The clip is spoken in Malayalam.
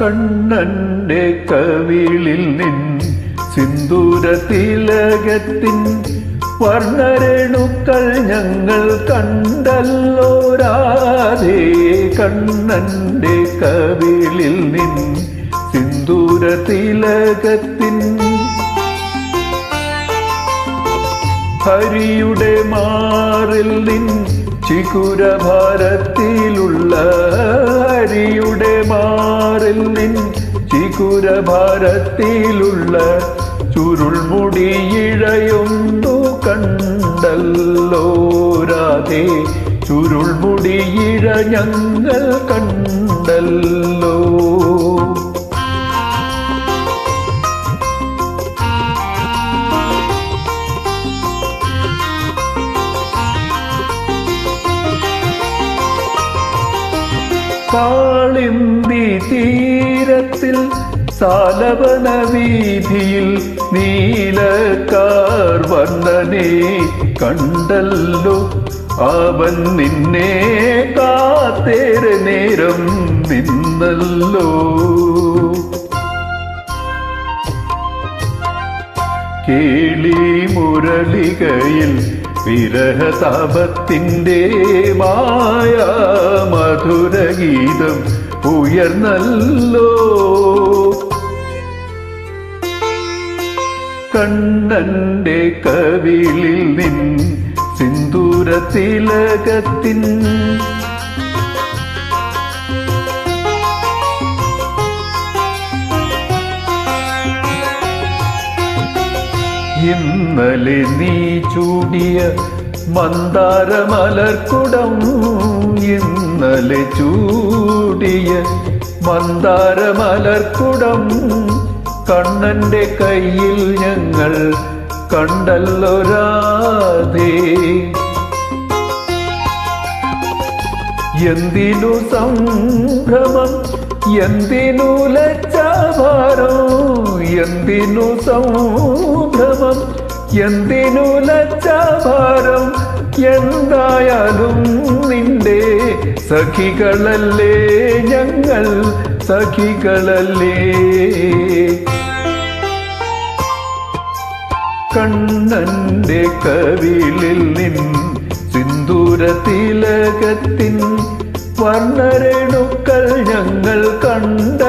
കണ്ണന്റെ കവിളിൽ നിൻ സിന്ദൂര തിലകത്തിൻ വർണ്ണരേണുക്കൾ ഞങ്ങൾ കണ്ടല്ലോ രാധേ. കണ്ണന്റെ കവിളിൽ നിൻ സിന്ദൂര തിലകത്തിൻ ഹരിയുടെ മാറിൽ നിൻ ചികുരഭാരത്തിലുള്ള ഹരിയുടെ മാറിൽ നിൻ ചികുരഭാരത്തിലുള്ള ചുരുൾമുടിയിഴയൊന്നു കണ്ടല്ലോ രാധേ. ചുരുൾമുടിയിഴ ഞങ്ങൾ കണ്ടല്ലോ. കാളിന്തി തീരത്തിൽ സാലവന വീതിയിൽ നീലക്കാർ വർണ്ണനെ കണ്ടല്ലോ. അവൻ നിന്നെ കാത്തേറെ നേരം നിന്നല്ലോ. കേളി മുരളികയിൽ വിരഹതാപത്തിൻ്റെ മായ മധുരഗീതം ഉയർന്നല്ലോ. കണ്ണന്റെ കവിളിൽ നിൻ സിന്ദൂര തിലകത്തിൻ ഇന്നലെ നീ ചൂടിയ മന്ദാരമലർക്കുടം ഇന്നലെ ചൂടിയ മന്ദാരമലർക്കുടം കണ്ണന്റെ കയ്യിൽ ഞങ്ങൾ കണ്ടല്ലോ രാധേ. എന്തിനു സംഭ്രമം എന്തിനു ലജ്ജാഭാരം എന്തിനു സംഭ്രമം എന്തിനു ലജ്ജാഭാരം എന്തായാലും നിന്റെ സഖികളല്ലേ ഞങ്ങൾ സഖികളല്ലേ. കണ്ണന്റെ കവിളിൽ നിൻ സിന്ദൂര തിലകത്തിൻ വർണ്ണരേണുക്കൾ ഞങ്ങൾ കണ്ട